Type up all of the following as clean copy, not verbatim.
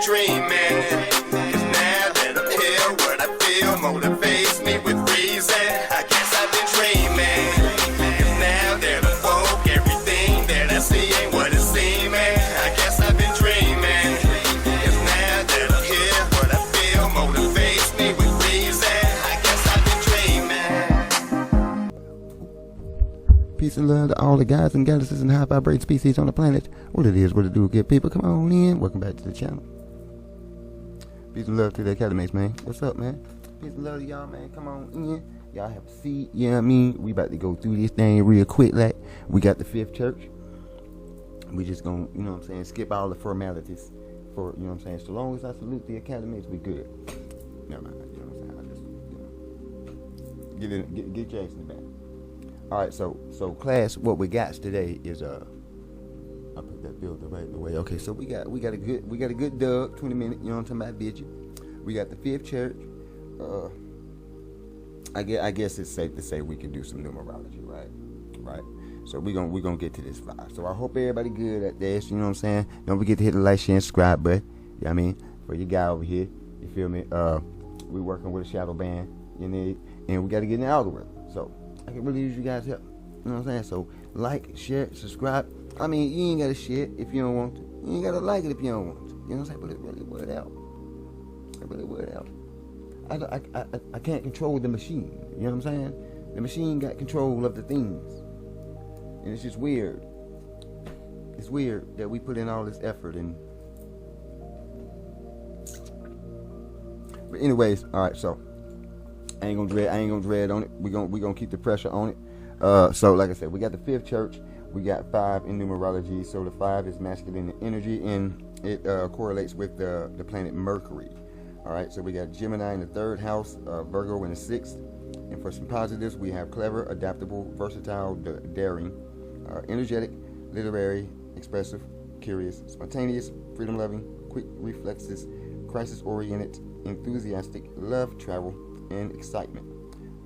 dreaming. 'Cause now that I'm here, what I feel motivates me with reason. I guess I've been dreaming. 'Cause now that I'm woke, everything that I see ain't what it seeming. I guess I've been dreaming. 'Cause now that I'm here, what I feel motivates me with reason. I guess I've been dreaming. Peace and love to all the guys and goddesses and high vibrating species on the planet. What it is, what it do, good people. Come on in. Welcome back to the channel. Peace and love to the academics, man. What's up, man? Peace and love to y'all, man. Come on in. Y'all have a seat. You know what I mean? We about to go through this thing real quick. Like, we got the fifth church. We just gonna, you know what I'm saying, skip all the formalities for, you know what I'm saying. So long as I salute the academics, we good. Never mind. You know what I'm saying? I just, get your ass in the back. All right, so class, what we got today is I put that filter right in the way. Okay, so we got a good dub, 20 minutes. You know what I'm talking about, bitch? We got the fifth church. I guess it's safe to say we can do some numerology, right? Right. So we gonna get to this 5. So I hope everybody good at this. You know what I'm saying? Don't forget to hit the like, share, and subscribe button. You know what I mean? For your guy over here, you feel me? We working with a shadow band, you need, and we got to get in the algorithm. So I can really use you guys' help. You know what I'm saying? So like, share, subscribe. I mean, you ain't gotta share it if you don't want to. You ain't gotta like it if you don't want to. You know what I'm saying? But it really word out. It really word out. I can't control the machine. You know what I'm saying? The machine got control of the things. And it's just weird. It's weird that we put in all this effort and. But anyways, all right. So I ain't gonna dread on it. We gonna keep the pressure on it. So like I said, we got the fifth church. We got 5 in numerology. So the 5 is masculine energy, and it correlates with the planet Mercury. All right. So we got Gemini in the 3rd house, Virgo in the 6th. And for some positives, we have clever, adaptable, versatile, daring, energetic, literary, expressive, curious, spontaneous, freedom-loving, quick reflexes, crisis-oriented, enthusiastic, love, travel, and excitement.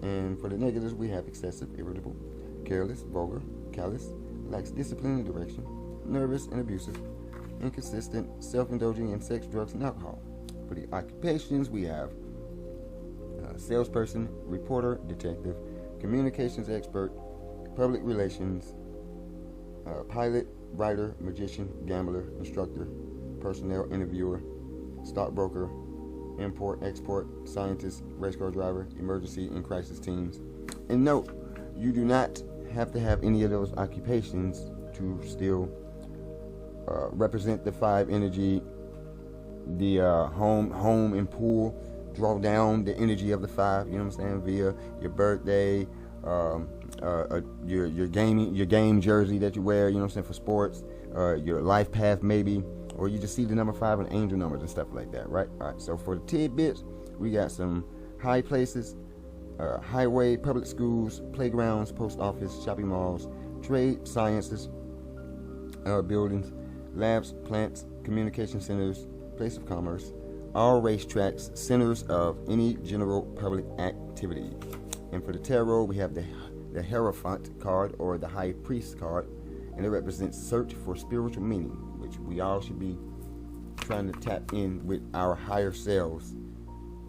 And for the negatives, we have excessive, irritable, careless, vulgar, callous, lacks discipline and direction, nervous and abusive, inconsistent, self-indulging in sex, drugs, and alcohol. For the occupations, we have salesperson, reporter, detective, communications expert, public relations, pilot, writer, magician, gambler, instructor, personnel interviewer, stockbroker, import, export, scientist, race car driver, emergency and crisis teams. And note, you do not have to have any of those occupations to still represent the 5 energy, the home and pool, draw down the energy of the 5, you know what I'm saying, via your birthday, your game jersey that you wear, you know what I'm saying, for sports, your life path maybe, or you just see the number 5 and angel numbers and stuff like that, right? All right, so for the tidbits, we got some high places, highway, public schools, playgrounds, post office, shopping malls, trade, sciences, buildings, labs, plants, communication centers, place of commerce, all racetracks, centers of any general public activity. And for the tarot, we have the Hierophant card, or the High Priest card, and it represents search for spiritual meaning, which we all should be trying to tap in with our higher selves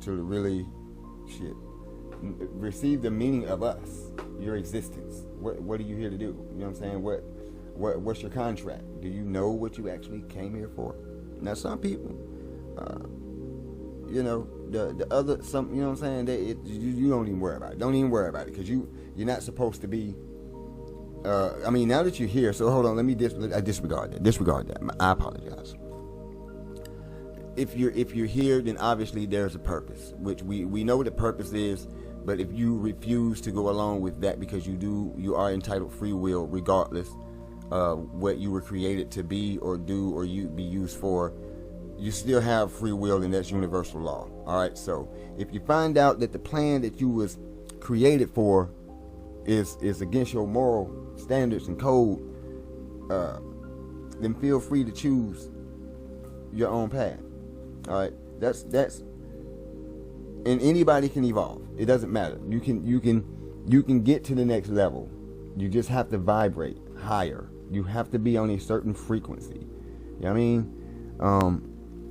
to really receive the meaning of us, your existence. What are you here to do? You know what I'm saying? What's your contract? Do you know what you actually came here for? Now, some people, you know, the other, some, you know what I'm saying, you don't even worry about it. Don't even worry about it, because you're not supposed to be. I mean, now that you're here, so hold on, let me disregard that. I apologize. If you're here, then obviously there's a purpose, which we know what the purpose is. But if you refuse to go along with that, because you are entitled free will, regardless of what you were created to be or do or you be used for, you still have free will, and that's universal law. All right. So if you find out that the plan that you was created for is against your moral standards and code, then feel free to choose your own path. All right, that's and anybody can evolve. It doesn't matter. You can get to the next level. You just have to vibrate higher. You have to be on a certain frequency. You know what I mean?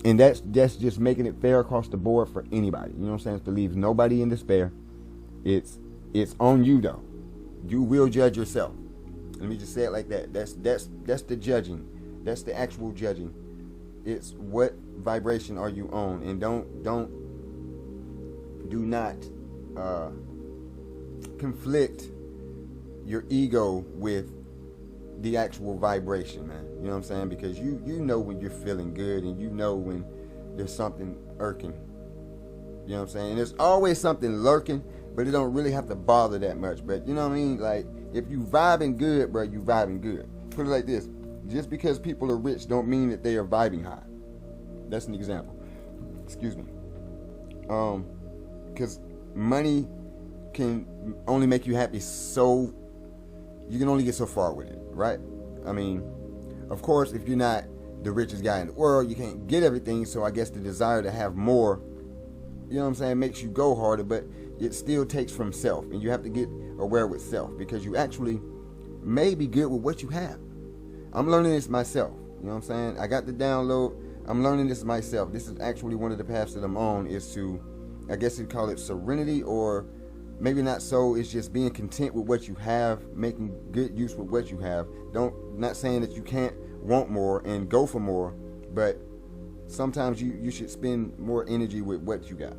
And that's just making it fair across the board for anybody. You know what I'm saying? It's to leave nobody in despair. It's on you though. You will judge yourself. Let me just say it like that. That's the judging. That's the actual judging. It's what vibration are you on, and do not conflict your ego with the actual vibration, man. You know what I'm saying? Because you know when you're feeling good, and you know when there's something irking. You know what I'm saying? And there's always something lurking, but it don't really have to bother that much. But you know what I mean? Like, if you vibing good, bro, you vibing good. Put it like this: just because people are rich don't mean that they are vibing high. That's an example. Excuse me. Because money can only make you happy, so you can only get so far with it, right? I mean, of course, if you're not the richest guy in the world, you can't get everything. So I guess the desire to have more, you know what I'm saying, makes you go harder, but it still takes from self, and you have to get aware with self, because you actually may be good with what you have. I'm learning this myself. You know what I'm saying? I got the download. I'm learning this myself. This is actually one of the paths that I'm on, is to, I guess you'd call it serenity, or maybe not so. It's just being content with what you have, making good use with what you have. Not saying that you can't want more and go for more, but sometimes you should spend more energy with what you got.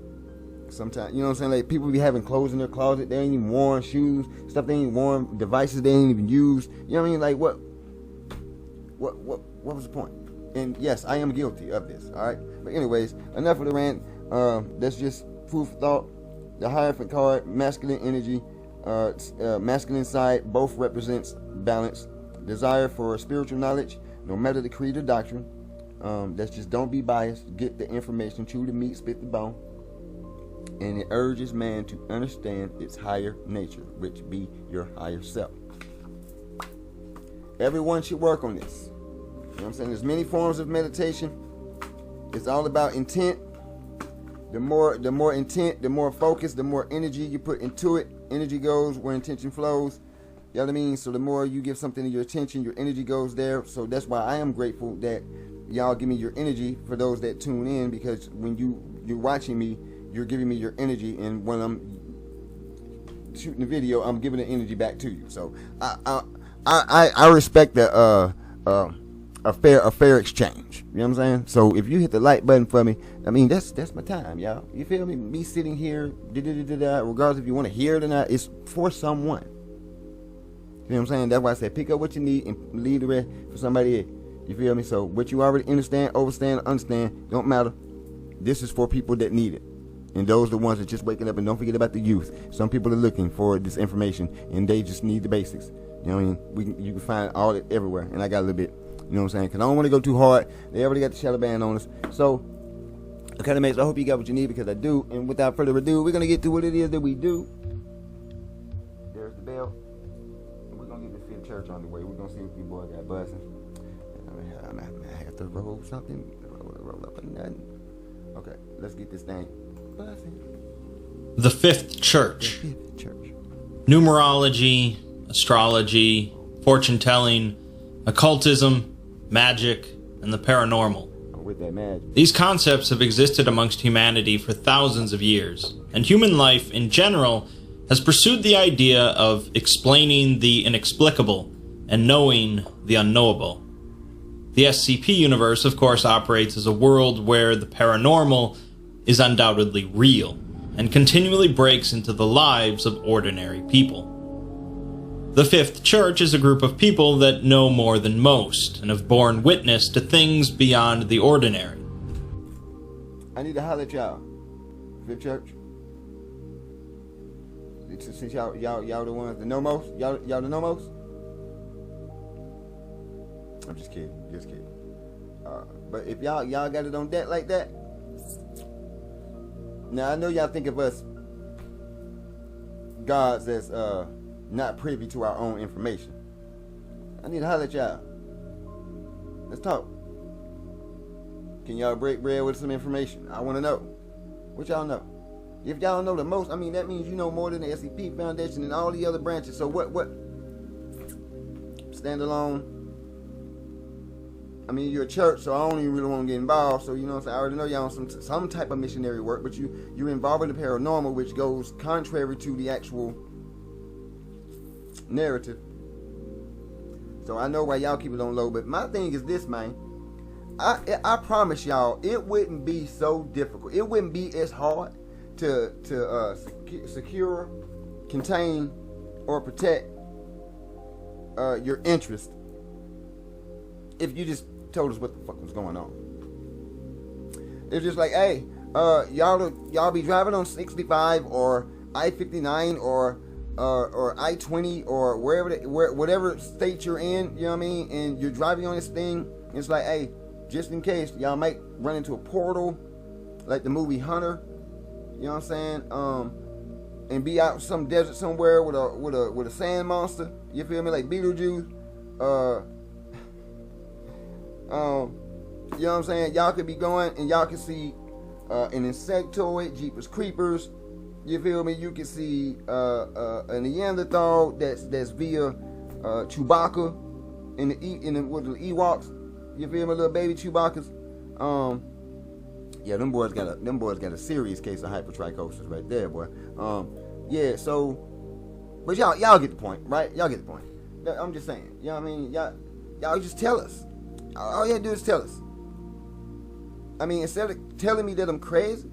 Sometimes, you know what I'm saying? Like, people be having clothes in their closet they ain't even worn, shoes, stuff they ain't worn, devices they ain't even used. You know what I mean? Like, what was the point? And yes, I am guilty of this. All right. But anyways, enough of the rant. That's just food for thought. The Hierophant card, masculine energy, masculine side, both represents balance, desire for spiritual knowledge, no matter the creed or doctrine. That's just, don't be biased. Get the information, chew the meat, spit the bone. And it urges man to understand its higher nature, which be your higher self. Everyone should work on this. You know what I'm saying? There's many forms of meditation. It's all about intent. The more intent, the more focus, the more energy you put into it. Energy goes where intention flows. You know what I mean? So the more you give something your attention, your energy goes there. So that's why I am grateful that y'all give me your energy, for those that tune in, because when you're watching me, you're giving me your energy, and when I'm shooting the video, I'm giving the energy back to you. So I respect a fair exchange. You know what I'm saying? So if you hit the like button for me, I mean, that's my time, y'all. You feel me? Me sitting here, regardless if you want to hear it or not, it's for someone. You know what I'm saying? That's why I said pick up what you need and leave the rest for somebody else. You feel me? So what you already understand, understand, don't matter. This is for people that need it. And those are the ones that just waking up. And don't forget about the youth. Some people are looking for this information, and they just need the basics. You know what I mean? You can find all it everywhere. And I got a little bit. You know what I'm saying? Because I don't want to go too hard. They already got the shadow band on us. So, okay, mates, I hope you got what you need, because I do. And without further ado, we're going to get to what it is that we do. There's the bell. And we're going to get the fifth church on the way. We're going to see if these boys got buzzing. I have to roll something. Roll up a nut. Okay, let's get this thing buzzing. The fifth church. The fifth church. Numerology, astrology, fortune telling, occultism, magic, and the paranormal. With that magic. These concepts have existed amongst humanity for thousands of years, and human life in general has pursued the idea of explaining the inexplicable and knowing the unknowable. The SCP universe, of course, operates as a world where the paranormal is undoubtedly real and continually breaks into the lives of ordinary people. The Fifth Church is a group of people that know more than most and have borne witness to things beyond the ordinary. I need to holler at y'all. Fifth Church. Since y'all the ones that know most, y'all the know most. I'm just kidding. But if y'all got it on deck like that, now I know y'all think of us gods as not privy to our own information. I need to holler at y'all. Let's talk. Can y'all break bread with some information? I want to know. What y'all know? If y'all know the most, I mean, that means you know more than the SCP Foundation and all the other branches. So what? Stand alone. I mean, you're a church, so I don't even really want to get involved. So, you know what I'm saying? I already know y'all on some type of missionary work, but you're involved in the paranormal, which goes contrary to the actual narrative. So I know why y'all keep it on low. But my thing is this, man. I promise y'all, it wouldn't be so difficult. It wouldn't be as hard to secure, contain, or protect your interest if you just told us what the fuck was going on. It's just like, hey, y'all be driving on 65 or I-59 or I-20 or whatever state you're in, you know what I mean, and you're driving on this thing. It's like, hey, just in case y'all might run into a portal, like the movie Hunter, you know what I'm saying, and be out in some desert somewhere with a sand monster. You feel me, like Beetlejuice. You know what I'm saying? Y'all could be going and y'all can see an insectoid, Jeepers Creepers. You feel me? You can see a Neanderthal that's via Chewbacca in the Ewoks. You feel me? Little baby Chewbacca's. Yeah, them boys got a serious case of hypertrichosis right there, boy. Yeah. So, but y'all get the point, right? Y'all get the point. I'm just saying. You know what I mean? Y'all just tell us. All you gotta do is tell us. I mean, instead of telling me that I'm crazy,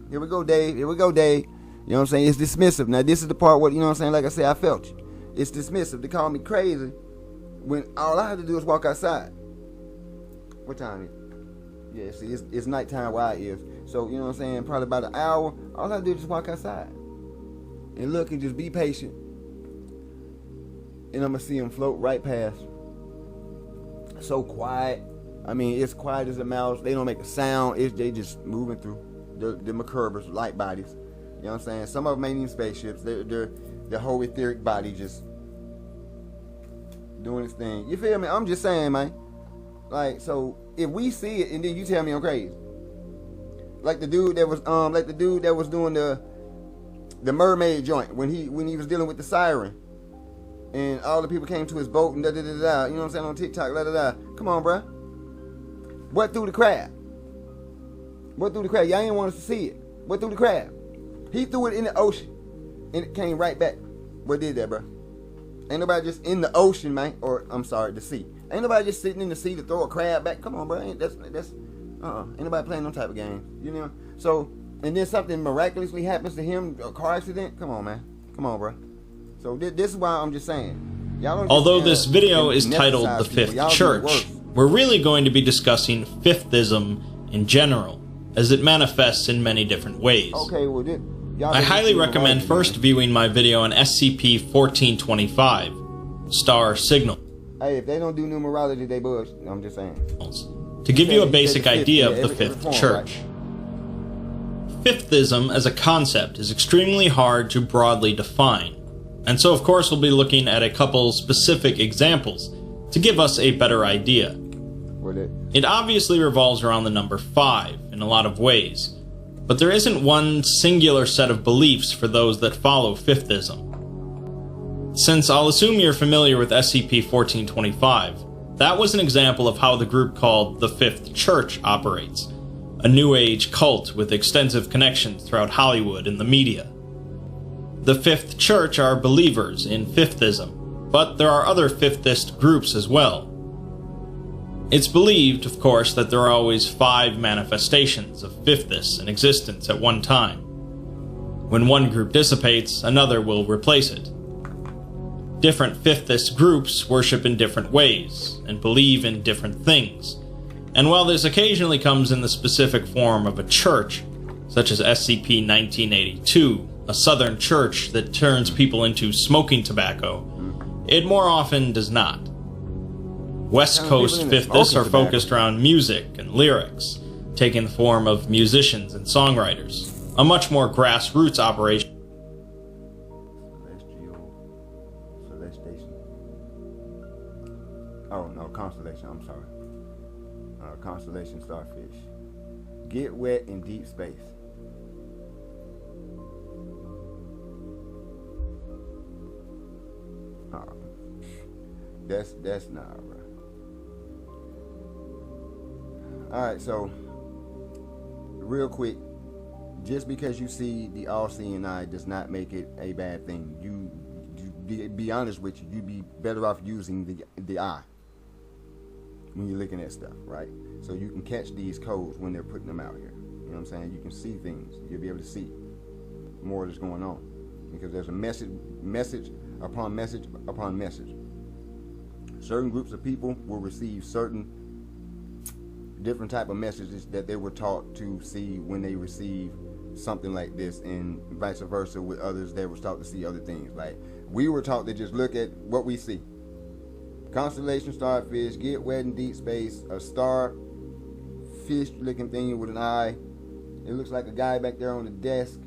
here we go, Dave. You know what I'm saying? It's dismissive. Now, this is the part where, you know what I'm saying? Like I said, I felt you. It's dismissive to call me crazy when all I have to do is walk outside. What time is it? Yeah, see, it's nighttime where I is. So, you know what I'm saying? Probably about an hour. All I have to do is just walk outside. And look and just be patient. And I'm going to see them float right past. So quiet. I mean, it's quiet as a mouse. They don't make a sound. They just moving through. The Mercurbers, light bodies. You know what I'm saying? Some of them ain't even spaceships. They're the whole etheric body just doing its thing. You feel me? I'm just saying, man. Like, so if we see it and then you tell me I'm crazy, like the dude that was doing the mermaid joint when he was dealing with the siren. And all the people came to his boat and da-da-da-da. You know what I'm saying? On TikTok, da-da-da. Come on, bruh. What threw the crab? Y'all ain't want us to see it. What threw the crab? He threw it in the ocean. And it came right back. What did that, bruh? Ain't nobody just in the ocean, man. Or, I'm sorry, the sea. Ain't nobody just sitting in the sea to throw a crab back. Come on, bruh. Ain't nobody playing no type of game. You know? So, and then something miraculously happens to him, a car accident. Come on, man. Come on, bruh. So this is why I'm just saying. Although this video is titled The Fifth Church, we're really going to be discussing Fifthism in general, as it manifests in many different ways. Okay, well, I highly recommend first viewing my video on SCP-1425, Star Signal. Hey, if they don't do numerology, they bush. I'm just saying. To give you a basic idea of the Fifth Church. Fifthism as a concept is extremely hard to broadly define. And so, of course, we'll be looking at a couple specific examples to give us a better idea. It obviously revolves around the number 5 in a lot of ways, but there isn't one singular set of beliefs for those that follow Fifthism. Since I'll assume you're familiar with SCP-1425, that was an example of how the group called the Fifth Church operates, a New Age cult with extensive connections throughout Hollywood and the media. The Fifth Church are believers in Fifthism, but there are other Fifthist groups as well. It's believed, of course, that there are always 5 manifestations of Fifthists in existence at one time. When one group dissipates, another will replace it. Different Fifthist groups worship in different ways, and believe in different things. And while this occasionally comes in the specific form of a church, such as SCP-1982, a southern church that turns people into smoking tobacco, it more often does not. West Coast Fifthists are focused around music and lyrics, taking the form of musicians and songwriters, a much more grassroots operation. Oh, no, Constellation, I'm sorry. Constellation Starfish. Get wet in deep space. That's not right. Alright, so real quick, just because you see the all-seeing eye does not make it a bad thing. You be honest with you, you'd be better off using the eye when you're looking at stuff, right? So you can catch these codes when they're putting them out here. You know what I'm saying? You can see things. You'll be able to see more that's going on, because there's a message upon message upon message. Certain groups of people will receive certain different type of messages that they were taught to see when they receive something like this, and vice versa with others. They were taught to see other things. Like, we were taught to just look at what we see. Constellation, starfish, get wet in deep space, a star fish looking thing with an eye. It looks like a guy back there on the desk,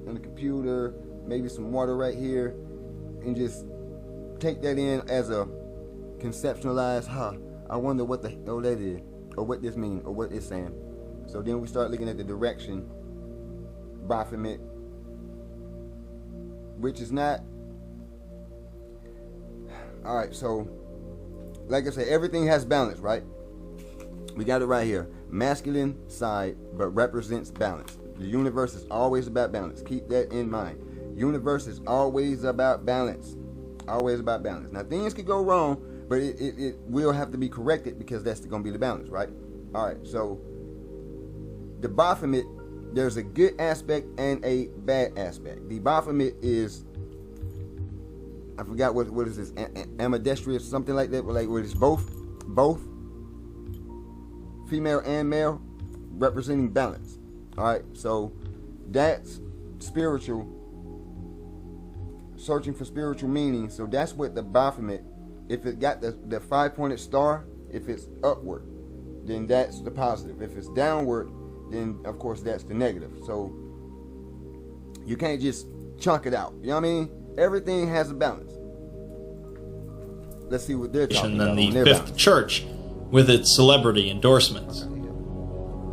on the computer, maybe some water right here, and just take that in as a conceptualized, I wonder what the hell that is, or what this means, or what it's saying. So then we start looking at the direction, Baphomet, which is not, alright, so like I said, everything has balance, right? We got it right here. Masculine side, but represents balance. The universe is always about balance. Keep that in mind. Universe is always about balance. Always about balance. Now, things could go wrong, but it will have to be corrected, because that's going to be the balance, right? Alright, so the Baphomet, there's a good aspect and a bad aspect. The Baphomet is, I forgot what is this, ambidextrous, something like that, like where it's both female and male, representing balance. Alright, so that's spiritual, searching for spiritual meaning. So that's what the Baphomet, if it got the 5-pointed star, if it's upward, then that's the positive. If it's downward, then of course that's the negative. So you can't just chunk it out. You know what I mean? Everything has a balance. Let's see what they're talking about. And then the Fifth Church, with its celebrity endorsements.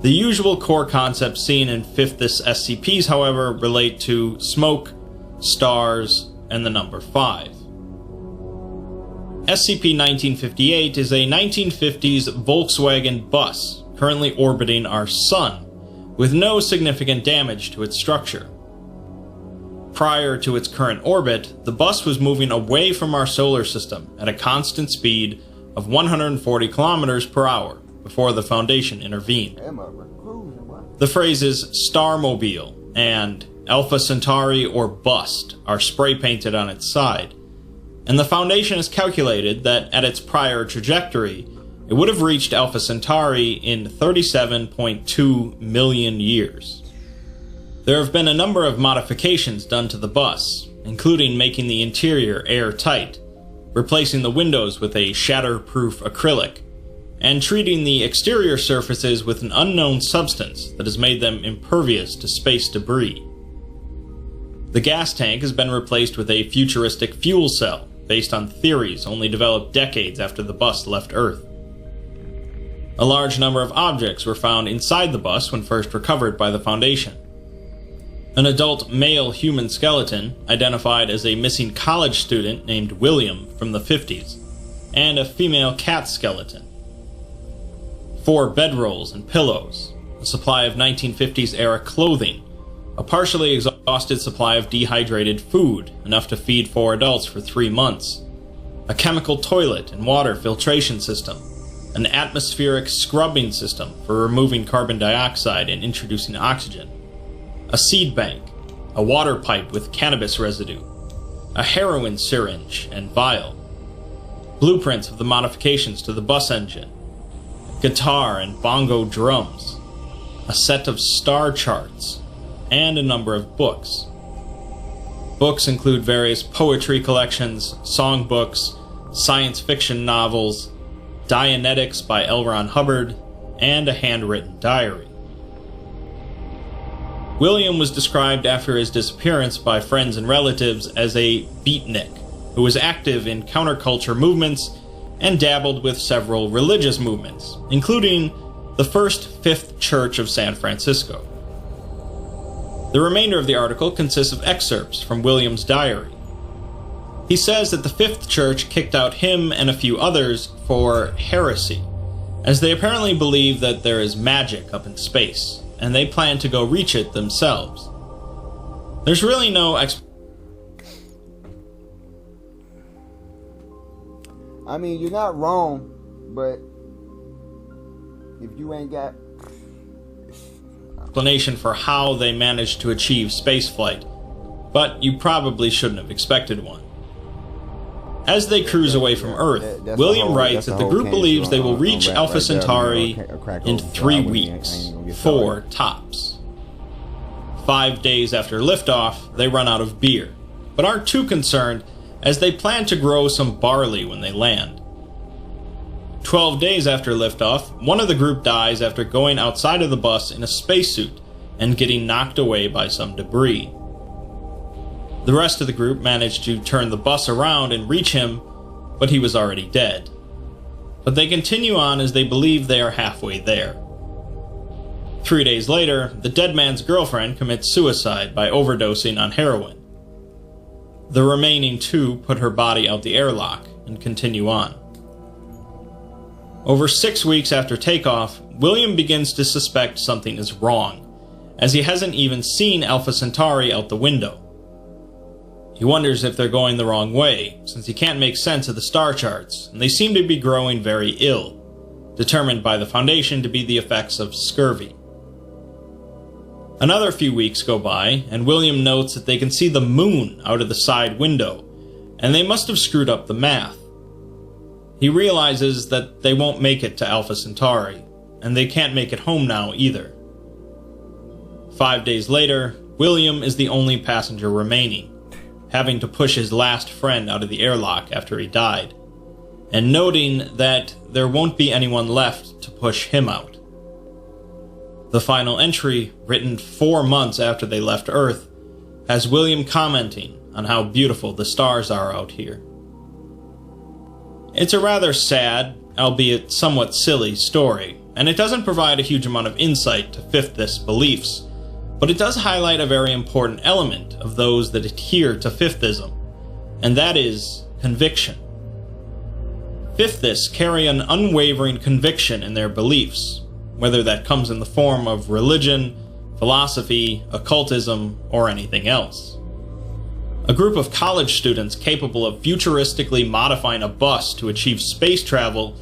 The usual core concepts seen in Fifthist SCPs, however, relate to smoke, stars, and the number 5. SCP-1958 is a 1950s Volkswagen bus currently orbiting our Sun, with no significant damage to its structure. Prior to its current orbit, the bus was moving away from our solar system at a constant speed of 140 kilometers per hour before the Foundation intervened. The phrases Starmobile and Alpha Centauri or Bust are spray painted on its side, and the Foundation has calculated that at its prior trajectory, it would have reached Alpha Centauri in 37.2 million years. There have been a number of modifications done to the bus, including making the interior airtight, replacing the windows with a shatterproof acrylic, and treating the exterior surfaces with an unknown substance that has made them impervious to space debris. The gas tank has been replaced with a futuristic fuel cell based on theories only developed decades after the bus left Earth. A large number of objects were found inside the bus when first recovered by the Foundation. An adult male human skeleton, identified as a missing college student named William from the 50s, and a female cat skeleton. 4 bedrolls and pillows, a supply of 1950s-era clothing, a partially exhausted supply of dehydrated food, enough to feed 4 adults for 3 months, a chemical toilet and water filtration system, an atmospheric scrubbing system for removing carbon dioxide and introducing oxygen, a seed bank, a water pipe with cannabis residue, a heroin syringe and vial, blueprints of the modifications to the bus engine, guitar and bongo drums, a set of star charts, and a number of books. Books include various poetry collections, songbooks, science fiction novels, Dianetics by L. Ron Hubbard, and a handwritten diary. William was described after his disappearance by friends and relatives as a beatnik, who was active in counterculture movements and dabbled with several religious movements, including the First Fifth Church of San Francisco. The remainder of the article consists of excerpts from William's diary. He says that the Fifth Church kicked out him and a few others for heresy, as they apparently believe that there is magic up in space, and they plan to go reach it themselves. There's really no I mean, you're not wrong, but if you ain't got explanation for how they managed to achieve spaceflight, but you probably shouldn't have expected one. As they cruise away from Earth, William writes that the group believes they will reach Alpha Centauri in 3 weeks, 4 tops. 5 days after liftoff, they run out of beer, but aren't too concerned as they plan to grow some barley when they land. 12 days after liftoff, one of the group dies after going outside of the bus in a spacesuit and getting knocked away by some debris. The rest of the group managed to turn the bus around and reach him, but he was already dead. But they continue on as they believe they are halfway there. 3 days later, the dead man's girlfriend commits suicide by overdosing on heroin. The remaining 2 put her body out the airlock and continue on. Over 6 weeks after takeoff, William begins to suspect something is wrong, as he hasn't even seen Alpha Centauri out the window. He wonders if they're going the wrong way, since he can't make sense of the star charts, and they seem to be growing very ill, determined by the Foundation to be the effects of scurvy. Another few weeks go by, and William notes that they can see the moon out of the side window, and they must have screwed up the math. He realizes that they won't make it to Alpha Centauri, and they can't make it home now either. 5 days later, William is the only passenger remaining, having to push his last friend out of the airlock after he died, and noting that there won't be anyone left to push him out. The final entry, written 4 months after they left Earth, has William commenting on how beautiful the stars are out here. It's a rather sad, albeit somewhat silly, story, and it doesn't provide a huge amount of insight to fifthist beliefs, but it does highlight a very important element of those that adhere to fifthism, and that is conviction. Fifthists carry an unwavering conviction in their beliefs, whether that comes in the form of religion, philosophy, occultism, or anything else. A group of college students capable of futuristically modifying a bus to achieve space travel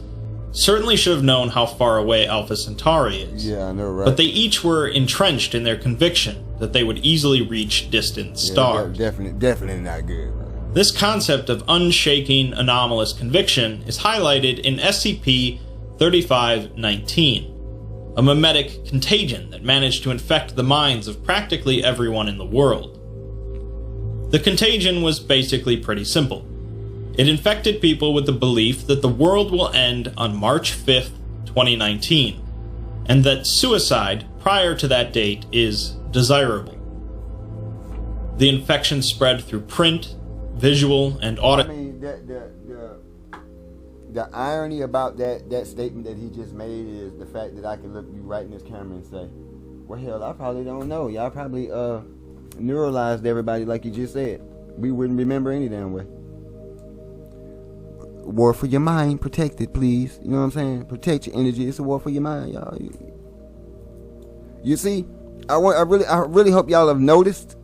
certainly should have known how far away Alpha Centauri is. Yeah, I know, right? But they each were entrenched in their conviction that they would easily reach distant stars. Definitely not good. This concept of unshaking, anomalous conviction is highlighted in SCP-3519, a mimetic contagion that managed to infect the minds of practically everyone in the world. The contagion was basically pretty simple. It infected people with the belief that the world will end on March 5th, 2019, and that suicide prior to that date is desirable. The infection spread through print, visual, and audio. I mean, the irony about that statement that he just made is the fact that I can look you right in this camera and say, well, hell, I probably don't know. Y'all probably neuralized everybody like you just said. We wouldn't remember any damn way. War for your mind, protect it, please. You know what I'm saying? Protect your energy. It's a war for your mind, y'all. You see, I really hope y'all have noticed.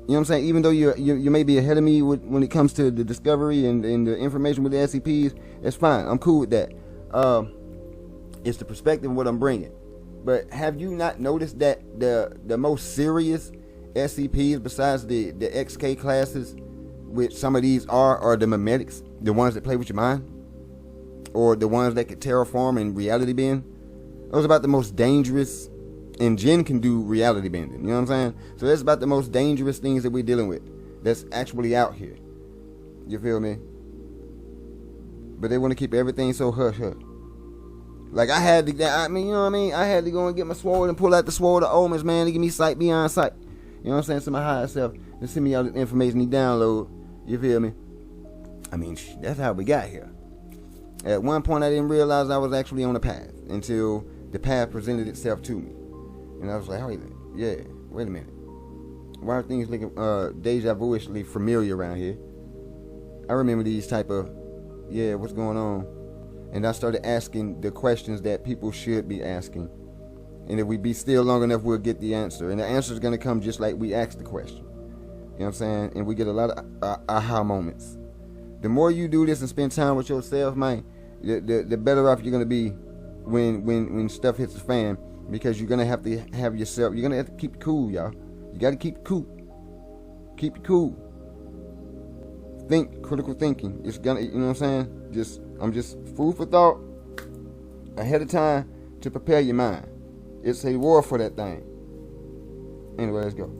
You know what I'm saying? Even though you may be ahead of me when it comes to the discovery and the information with the SCPs, it's fine. I'm cool with that. It's the perspective of what I'm bringing. But have you not noticed that the most serious SCPs besides the XK classes, which some of these are the mimetics, the ones that play with your mind, or the ones that could terraform and reality bend? Those are about the most dangerous. And Jinn can do reality bending, you know what I'm saying? So that's about the most dangerous things that we're dealing with that's actually out here. You feel me? But they want to keep everything so hush. Like I had to, you know what I mean? I had to go and get my sword and pull out the sword of omens, man, to give me sight beyond sight. You know what I'm saying? So my higher self to send me all the information he download. You feel me? I mean, that's how we got here. At one point, I didn't realize I was actually on a path until the path presented itself to me. And I was like, wait a minute. Why are things looking deja vu-ishly familiar around here? I remember these type of, what's going on? And I started asking the questions that people should be asking. And if we be still long enough, we'll get the answer. And the answer is going to come just like we asked the question. You know what I'm saying? And we get a lot of aha moments. The more you do this and spend time with yourself, man, the better off you're going to be when stuff hits the fan. Because you're going to have to have yourself, you're going to have to keep it cool, y'all. You got to keep it cool. Keep it cool. Think, critical thinking. It's going to, you know what I'm saying? I'm just food for thought ahead of time to prepare your mind. It's a war for that thing. Anyway, let's go.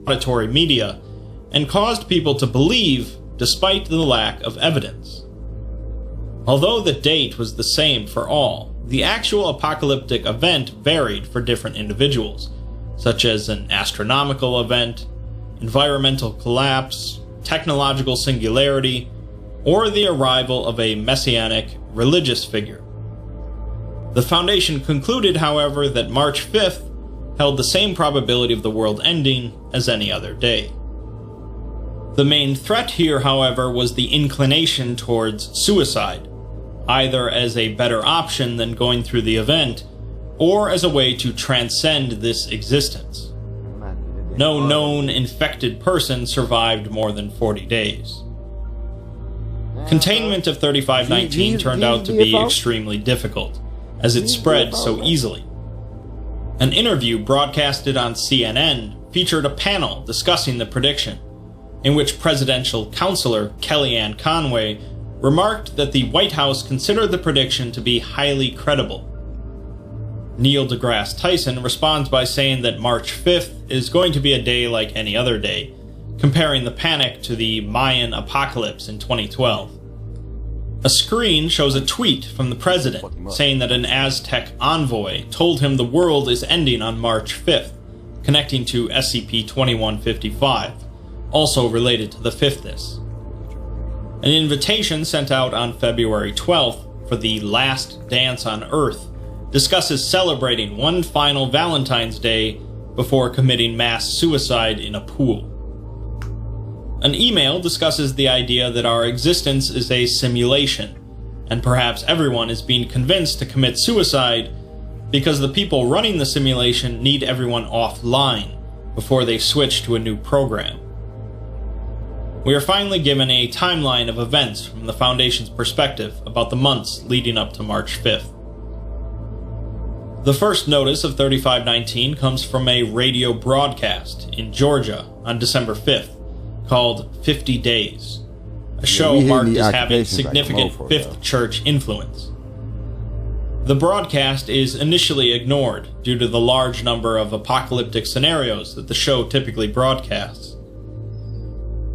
Auditory media, and caused people to believe despite the lack of evidence. Although the date was the same for all, the actual apocalyptic event varied for different individuals, such as an astronomical event, environmental collapse, technological singularity, or the arrival of a messianic religious figure. The Foundation concluded, however, that March 5th held the same probability of the world ending as any other day. The main threat here, however, was the inclination towards suicide, either as a better option than going through the event, or as a way to transcend this existence. No known infected person survived more than 40 days. Containment of 3519 turned out to be extremely difficult, as it spread so easily. An interview broadcasted on CNN featured a panel discussing the prediction, in which presidential counselor Kellyanne Conway remarked that the White House considered the prediction to be highly credible. Neil deGrasse Tyson responds by saying that March 5th is going to be a day like any other day, comparing the panic to the Mayan apocalypse in 2012. A screen shows a tweet from the president saying that an Aztec envoy told him the world is ending on March 5th, connecting to SCP-2155, also related to the fifthess. An invitation sent out on February 12th for the last dance on Earth discusses celebrating one final Valentine's Day before committing mass suicide in a pool. An email discusses the idea that our existence is a simulation, and perhaps everyone is being convinced to commit suicide because the people running the simulation need everyone offline before they switch to a new program. We are finally given a timeline of events from the Foundation's perspective about the months leading up to March 5th. The first notice of 3519 comes from a radio broadcast in Georgia on December 5th, called 50 Days, a show marked as having significant Fifth Church influence. The broadcast is initially ignored due to the large number of apocalyptic scenarios that the show typically broadcasts.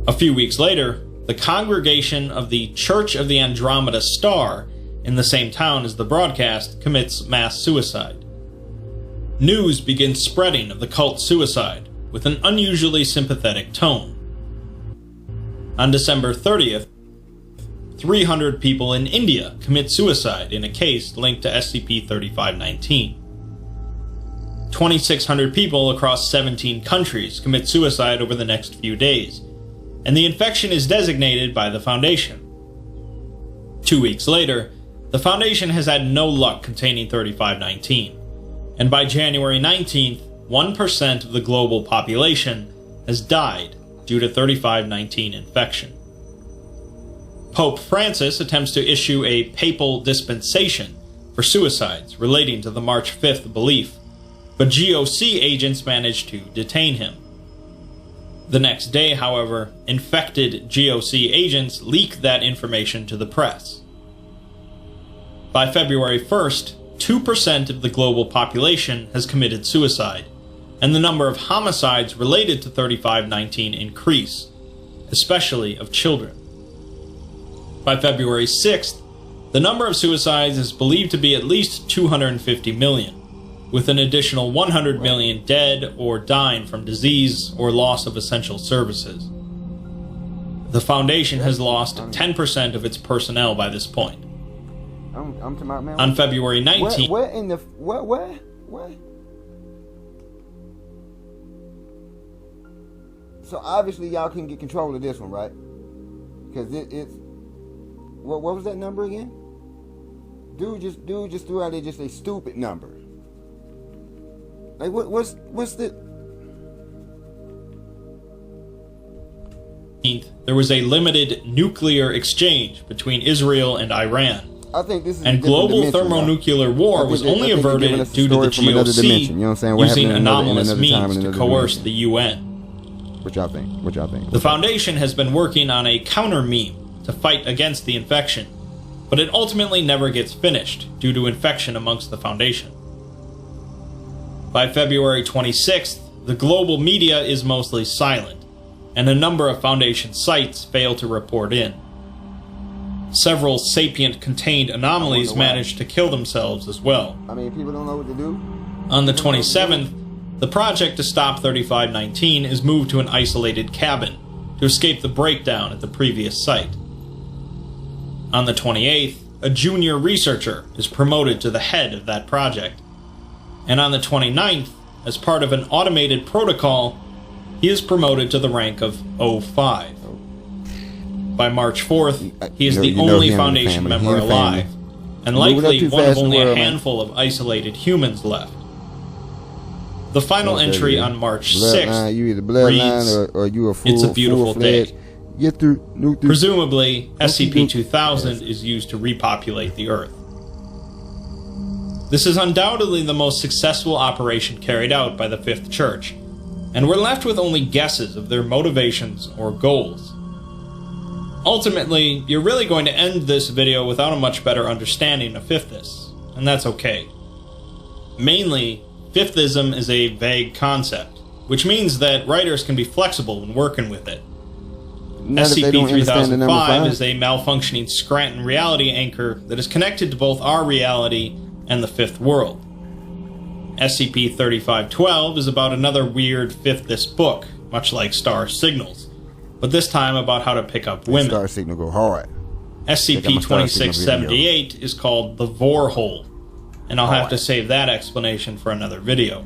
A few weeks later, the congregation of the Church of the Andromeda Star, in the same town as the broadcast, commits mass suicide. News begins spreading of the cult suicide with an unusually sympathetic tone. On December 30th, 300 people in India commit suicide in a case linked to SCP-3519. 2,600 people across 17 countries commit suicide over the next few days, and the infection is designated by the Foundation. 2 weeks later, the Foundation has had no luck containing 3519, and by January 19th, 1% of the global population has died due to 3519 infection. Pope Francis attempts to issue a papal dispensation for suicides relating to the March 5th belief, but GOC agents managed to detain him. The next day, however, infected GOC agents leaked that information to the press. By February 1st, 2% of the global population has committed suicide, and the number of homicides related to 3519 increase, especially of children. By February 6th, the number of suicides is believed to be at least 250 million, with an additional 100 million dead or dying from disease or loss of essential services. The Foundation has lost 10% of its personnel by this point. On February 19th... What? So obviously y'all can get control of this one, right? Because it's... What was that number again? Dude just threw out there just a stupid number. Like what's the? There was a limited nuclear exchange between Israel and Iran. I think this is and global thermonuclear war was only averted due to the GOC you know what I'm saying? using anomalous means to coerce the UN. What y'all think? The Foundation has been working on a counter-meme to fight against the infection, but it ultimately never gets finished due to infection amongst the Foundation. By February 26th, the global media is mostly silent, and a number of Foundation sites fail to report in. Several sapient-contained anomalies managed to kill themselves as well. I mean, people don't know what to do. On the 27th, the project to stop 3519 is moved to an isolated cabin to escape the breakdown at the previous site. On the 28th, a junior researcher is promoted to the head of that project. And on the 29th, as part of an automated protocol, he is promoted to the rank of 05. By March 4th, he is the only Foundation member alive, and likely one of only a handful of isolated humans left. The final entry on March 6th you either bloodline reads, or you a full, "It's a beautiful day." Get through. Presumably, SCP-2000 is used to repopulate the Earth. This is undoubtedly the most successful operation carried out by the Fifth Church, and we're left with only guesses of their motivations or goals. Ultimately, you're really going to end this video without a much better understanding of Fifthis, and that's okay. Mainly, Fifthism is a vague concept, which means that writers can be flexible when working with it. SCP-3005 is a malfunctioning Scranton reality anchor that is connected to both our reality and the Fifth World. SCP-3512 is about another weird Fifthis book, much like Star Signals, but this time about how to pick up women. Star Signal go hard. SCP-2678 is called the Vor Hole, and I'll have to save that explanation for another video.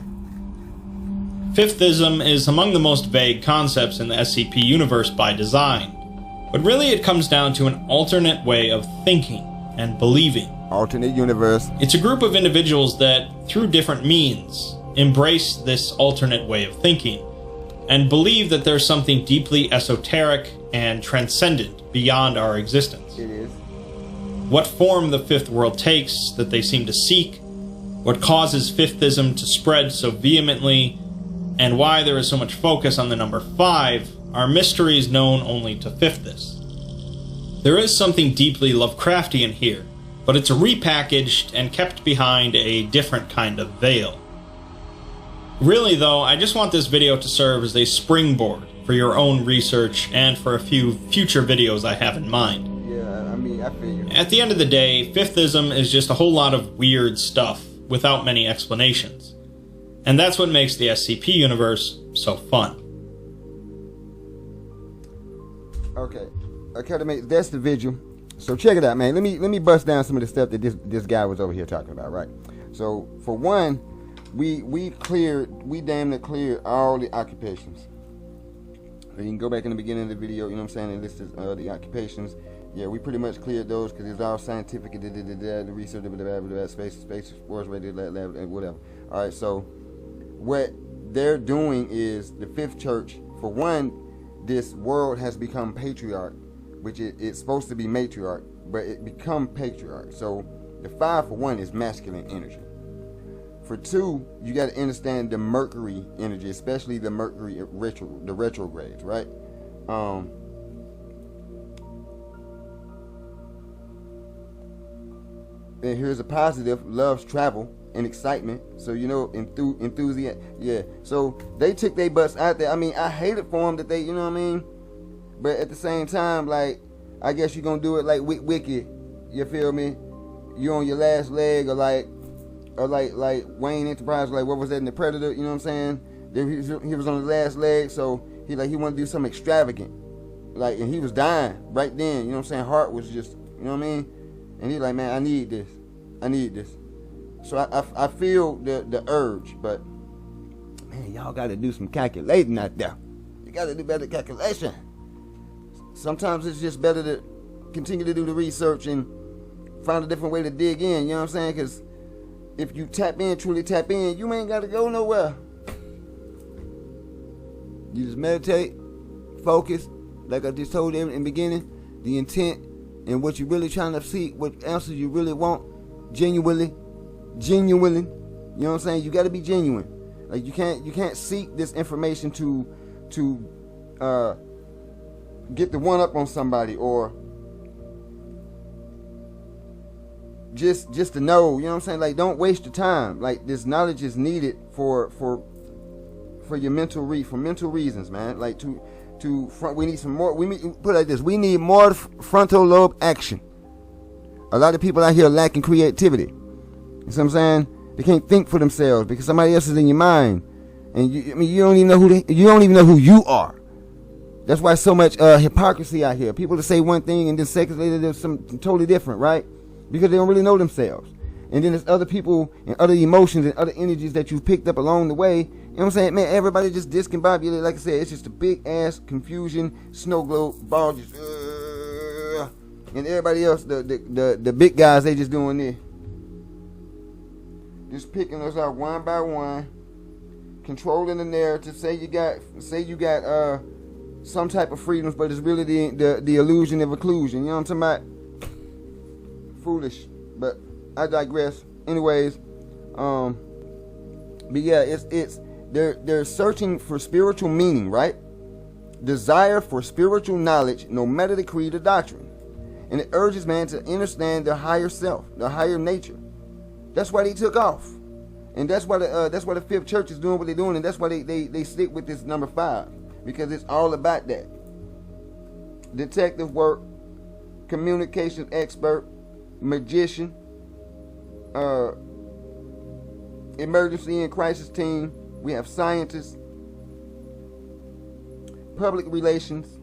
Fifthism is among the most vague concepts in the SCP universe by design, but really it comes down to an alternate way of thinking and believing. Alternate universe. It's a group of individuals that, through different means, embrace this alternate way of thinking, and believe that there's something deeply esoteric and transcendent beyond our existence. It is. What form the Fifth World takes that they seem to seek, what causes Fifthism to spread so vehemently, and why there is so much focus on the number 5 are mysteries known only to Fifthis. There is something deeply Lovecraftian here, but it's repackaged and kept behind a different kind of veil. Really though, I just want this video to serve as a springboard for your own research and for a few future videos I have in mind. Yeah, I mean, I feel you. At the end of the day, Fifthism is just a whole lot of weird stuff without many explanations. And that's what makes the SCP universe so fun. Okay, that's the vigil. So check it out, man. Let me bust down some of the stuff that this guy was over here talking about, right? So for one, we damn near cleared all the occupations. You can go back in the beginning of the video, you know what I'm saying, and list the occupations. Yeah, we pretty much cleared those because it's all scientific, the research, space, force, radio, lab, whatever. All right, so what they're doing is the Fifth Church, for one, this world has become patriarch, which it's supposed to be matriarch, but it become patriarch. So the 5, for one, is masculine energy. For 2, you got to understand the Mercury energy, especially the Mercury the retrogrades, right? And here's a positive: loves travel and excitement. So you know, enthusiasm. Yeah. So they took their butts out there. I mean, I hate it for them that they, you know what I mean. But at the same time, like, I guess you're gonna do it like Wicked. You feel me? You on your last leg, or like Wayne Enterprise, like what was that in the Predator? You know what I'm saying? He was on the last leg, so he wanted to do something extravagant, like, and he was dying right then. You know what I'm saying? Heart was just, you know what I mean? And he like, man, I need this. So I feel the urge, but man, y'all got to do some calculating out there. You got to do better calculation. Sometimes it's just better to continue to do the research and find a different way to dig in. You know what I'm saying? Because if you tap in, truly tap in, you ain't got to go nowhere. You just meditate, focus, like I just told you in the beginning, the intent and what you really trying to seek, what answers you really want, genuinely. You know what I'm saying? You got to be genuine. Like you can't seek this information to get the one up on somebody, or just to know. You know what I'm saying? Like, don't waste your time. Like, this knowledge is needed for your mental reasons, man. Like we need some more. Put it like this: we need more frontal lobe action. A lot of people out here lacking creativity. You know what I'm saying? They can't think for themselves because somebody else is in your mind, and you don't even know who you are. That's why so much hypocrisy out here. People that say one thing and then seconds later they're something totally different, right? Because they don't really know themselves. And then there's other people and other emotions and other energies that you've picked up along the way. You know what I'm saying? Man, everybody just discombobulated. Like I said, it's just a big ass confusion, snow globe, ball just, and everybody else, the big guys, they just doing this. Just picking us out one by one, controlling the narrative. Say you got some type of freedoms, but it's really the illusion of occlusion. You know what I'm talking about? Foolish, but I digress. Anyways, but yeah, it's they're searching for spiritual meaning, right? Desire for spiritual knowledge, no matter the creed or doctrine, and it urges man to understand their higher self, their higher nature. That's why they took off, and that's why the fifth church is doing what they're doing, and that's why they stick with this number 5, because it's all about that. Detective work, communication expert, magician, emergency and crisis team. We have scientists, public relations,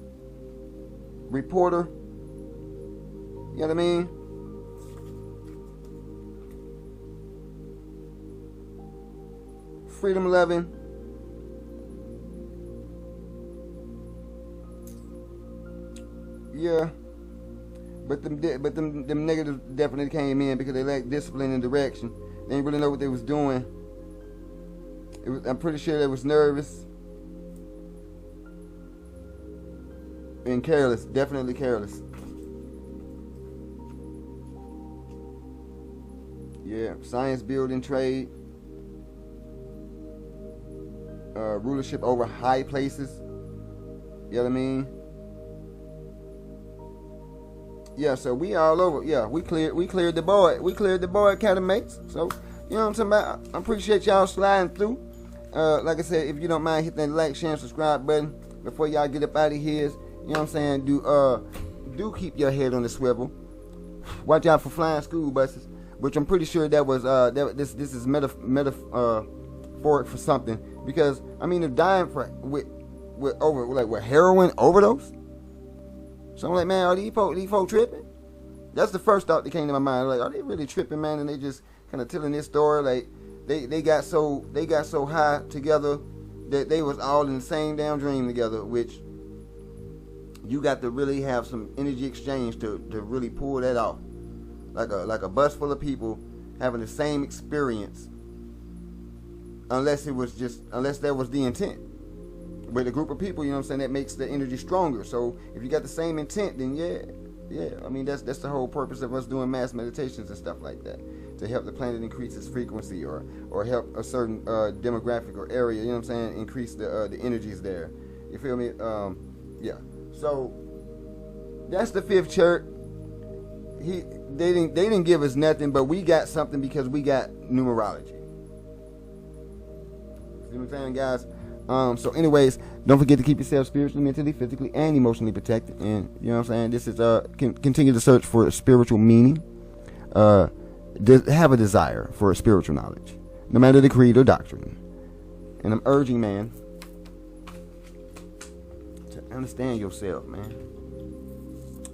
reporter. You know what I mean? Freedom loving. Yeah. But them negatives definitely came in because they lacked discipline and direction. They didn't really know what they was doing. I'm pretty sure they was nervous and careless. Definitely careless. Yeah, science, building, trade, rulership over high places. You know what I mean? Yeah, so we all over. Yeah, we cleared the board. We cleared the board, Academics. So, you know what I'm talking about? I appreciate y'all sliding through. Like I said, if you don't mind, hit that like, share, and subscribe button before y'all get up out of here. You know what I'm saying? Do keep your head on the swivel. Watch out for flying school buses, which I'm pretty sure that was this is metaphoric for something, because I mean, if dying with heroin overdose. So I'm like, man, are these folk tripping? That's the first thought that came to my mind. Like, are they really tripping, man? And they just kind of telling this story like they got so high together that they was all in the same damn dream together, which you got to really have some energy exchange to really pull that off. Like a bus full of people having the same experience, unless there was the intent. With a group of people, you know what I'm saying, that makes the energy stronger. So if you got the same intent, then yeah. I mean, that's the whole purpose of us doing mass meditations and stuff like that, to help the planet increase its frequency, or help a certain demographic or area, you know what I'm saying, increase the energies there. You feel me? Yeah. So that's the fifth church. They didn't give us nothing, but we got something because we got numerology. See what I'm saying, guys? So anyways, don't forget to keep yourself spiritually, mentally, physically, and emotionally protected. And you know what I'm saying? This is continue to search for spiritual meaning. Have a desire for spiritual knowledge, no matter the creed or doctrine. And I'm urging, man, to understand yourself, man.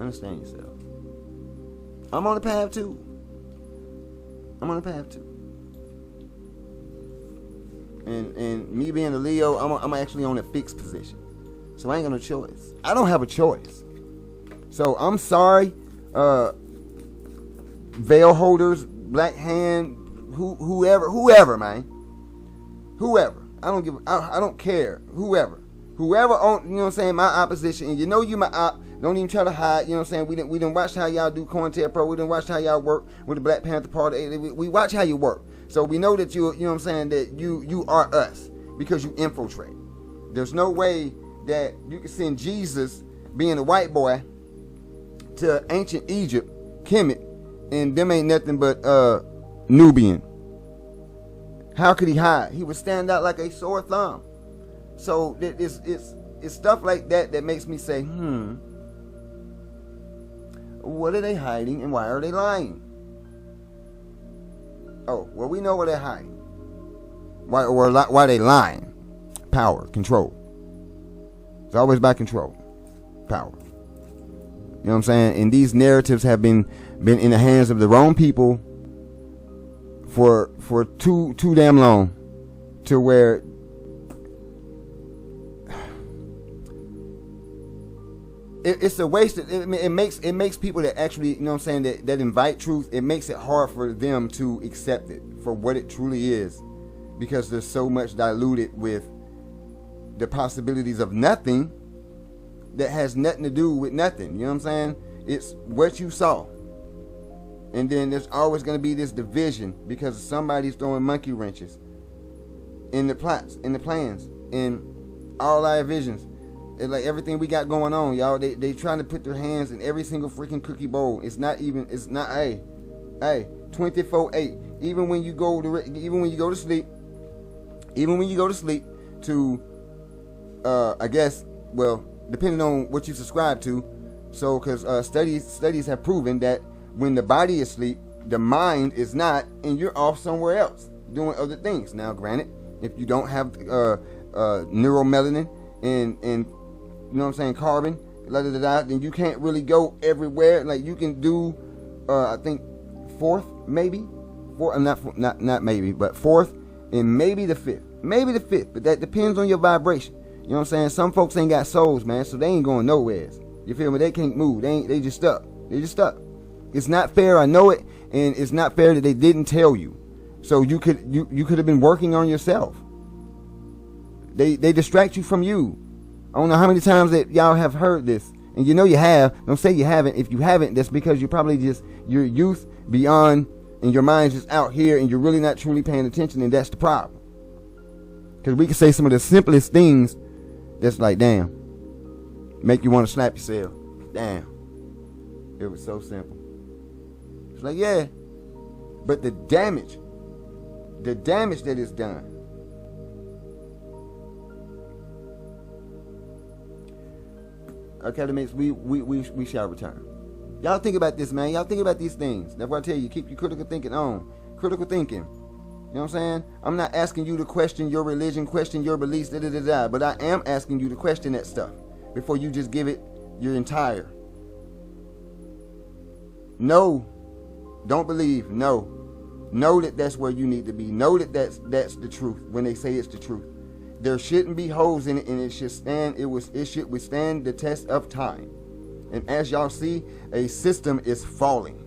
Understand yourself. I'm on the path too. And me being a Leo, I'm actually on a fixed position. So I ain't got no choice. I don't have a choice. So I'm sorry. veil holders, black hand, whoever, man. Whoever. I don't care. Whoever on, you know what I'm saying, my opposition, and you know you my op, don't even try to hide, you know what I'm saying, we didn't watch how y'all do COINTELPRO, we didn't watch how y'all work with the Black Panther Party, we watch how you work, so we know that you know what I'm saying, that you are us, because you infiltrate. There's no way that you can send Jesus, being a white boy, to ancient Egypt, Kemet, and them ain't nothing but Nubian. How could he hide? He would stand out like a sore thumb. So it's stuff like that that makes me say, what are they hiding and why are they lying? Oh, well, we know what they're hiding. Why they lying? Power, control. It's always about control, power. You know what I'm saying? And these narratives have been in the hands of the wrong people for too damn long, to where it's a waste. It makes people that actually, you know what I'm saying, that invite truth, it makes it hard for them to accept it for what it truly is, because there's so much diluted with the possibilities of nothing that has nothing to do with nothing. You know what I'm saying? It's what you saw. And then there's always going to be this division because somebody's throwing monkey wrenches in the plots, in the plans, in all our visions. It's like everything we got going on, y'all. They trying to put their hands in every single freaking cookie bowl. It's not, hey, 24/8. Even when you go to sleep, to, I guess, well, depending on what you subscribe to. So, because studies have proven that when the body is asleep, the mind is not, and you're off somewhere else doing other things. Now, granted, if you don't have neuromelanin and you know what I'm saying, carbon, then you can't really go everywhere. Like you can do, I think fourth, not maybe, but fourth and maybe the fifth, but that depends on your vibration. You know what I'm saying? Some folks ain't got souls, man, so they ain't going nowhere. You feel me? They can't move. They just stuck. It's not fair. I know it, and it's not fair that they didn't tell you. So you could have been working on yourself. They distract you from you. I don't know how many times that y'all have heard this, and you know you have. Don't say you haven't. If you haven't, that's because you're probably just your youth beyond, and your mind's just out here, and you're really not truly paying attention, and that's the problem. Because we can say some of the simplest things that's like, damn, make you want to slap yourself. Damn, it was so simple. It's like, yeah, but the damage that is done. Academics, we shall return. Y'all think about this, man. Y'all think about these things. That's why I tell you, keep your critical thinking on. Critical thinking. You know what I'm saying? I'm not asking you to question your religion, question your beliefs, but I am asking you to question that stuff before you just give it your entire. No. Don't believe. No. Know that that's where you need to be. Know that that's the truth when they say it's the truth. There shouldn't be holes in it, and it should withstand the test of time. And as y'all see, a system is falling.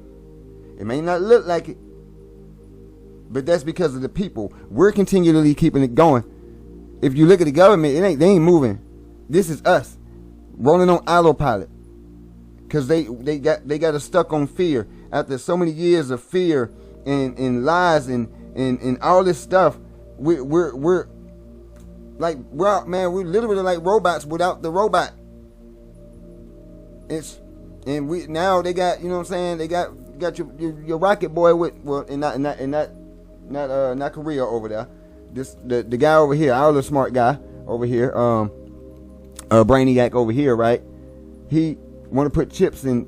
It may not look like it, but that's because of the people. We're continually keeping it going. If you look at the government, they ain't moving. This is us rolling on autopilot, because they got us stuck on fear. After so many years of fear and lies and all this stuff, we're literally like robots without the robot. We got, you know what I'm saying, they got your rocket boy with, well, and not Korea over there. The guy over here, our little smart guy over here, Brainiac over here, right? He want to put chips in.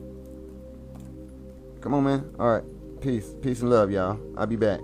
Come on, man. All right, peace and love, y'all. I'll be back.